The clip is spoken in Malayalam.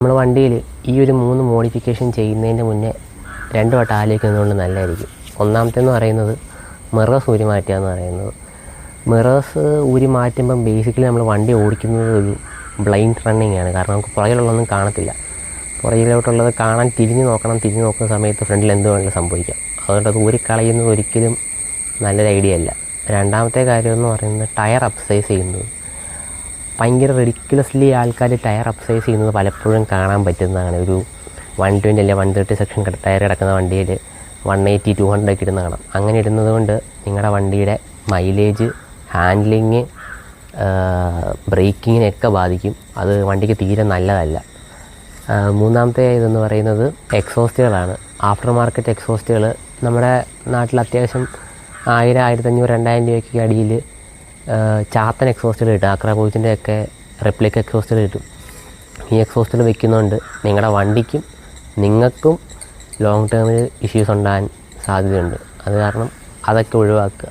നമ്മൾ വണ്ടിയിൽ ഈ ഒരു 3 മോഡിഫിക്കേഷൻ ചെയ്യുന്നതിൻ്റെ മുന്നേ 2 വട്ടം ആലോചിക്കുന്നതുകൊണ്ട് നല്ലതായിരിക്കും. ഒന്നാമത്തേന്ന് പറയുന്നത് മിറേഴ്സ് ഊരി മാറ്റുക എന്ന് പറയുന്നത്. മിറേഴ്സ് ഊരി മാറ്റുമ്പം ബേസിക്കലി നമ്മൾ വണ്ടി ഓടിക്കുന്നത് ഒരു ബ്ലൈൻഡ് റണ്ണിങ് ആണ്. കാരണം നമുക്ക് പുറകിലുള്ളതൊന്നും കാണത്തില്ല. പുറകിലോട്ടുള്ളത് കാണാൻ തിരിഞ്ഞ് നോക്കണം. തിരിഞ്ഞ് നോക്കുന്ന സമയത്ത് ഫ്രണ്ടിൽ എന്ത് വേണമെങ്കിലും സംഭവിക്കാം. അതുകൊണ്ട് അത് ഊരിക്കളയുന്നത് ഒരിക്കലും നല്ലൊരു ഐഡിയ അല്ല. രണ്ടാമത്തെ കാര്യം എന്ന് പറയുന്നത് ടയർ അപ്സൈസ് ചെയ്യുന്നത്. ഭയങ്കര റെഡിക്കുലസ്ലി ആൾക്കാർ ടയർ അപ്സൈസ് ചെയ്യുന്നത് പലപ്പോഴും കാണാൻ പറ്റുന്നതാണ്. ഒരു 120 അല്ലെ 130 സെക്ഷൻ ടയർ കിടക്കുന്ന വണ്ടിയിൽ 180, 200 ഒക്കെ ഇടുന്ന കാണാം. അങ്ങനെ ഇടുന്നത് കൊണ്ട് നിങ്ങളുടെ വണ്ടിയുടെ മൈലേജ്, ഹാൻഡ്ലിങ്, ബ്രേക്കിങ്ങിനെയൊക്കെ ബാധിക്കും. അത് വണ്ടിക്ക് തീരെ നല്ലതല്ല. മൂന്നാമത്തെ ഇതെന്ന് പറയുന്നത് എക്സോസ്റ്റുകളാണ്. ആഫ്റ്റർ മാർക്കറ്റ് എക്സോസ്റ്റുകൾ നമ്മുടെ നാട്ടിൽ അത്യാവശ്യം 1000, 1500, 2000 രൂപയ്ക്ക് അടിയിൽ ചാത്തൻ എക്സോസ്റ്റുകൾ കിട്ടും. ആക്രാബോയ്സിൻ്റെ ഒക്കെ റെപ്ലിക്ക എക്സോസ്റ്റുകൾ കിട്ടും. ഈ എക്സോസ്റ്റുകൾ വെക്കുന്നതുകൊണ്ട് നിങ്ങളുടെ വണ്ടിക്കും നിങ്ങൾക്കും ലോങ് ടേമിൽ ഇഷ്യൂസ് ഉണ്ടാകാൻ സാധ്യതയുണ്ട്. അത് കാരണം അതൊക്കെ ഒഴിവാക്കുക.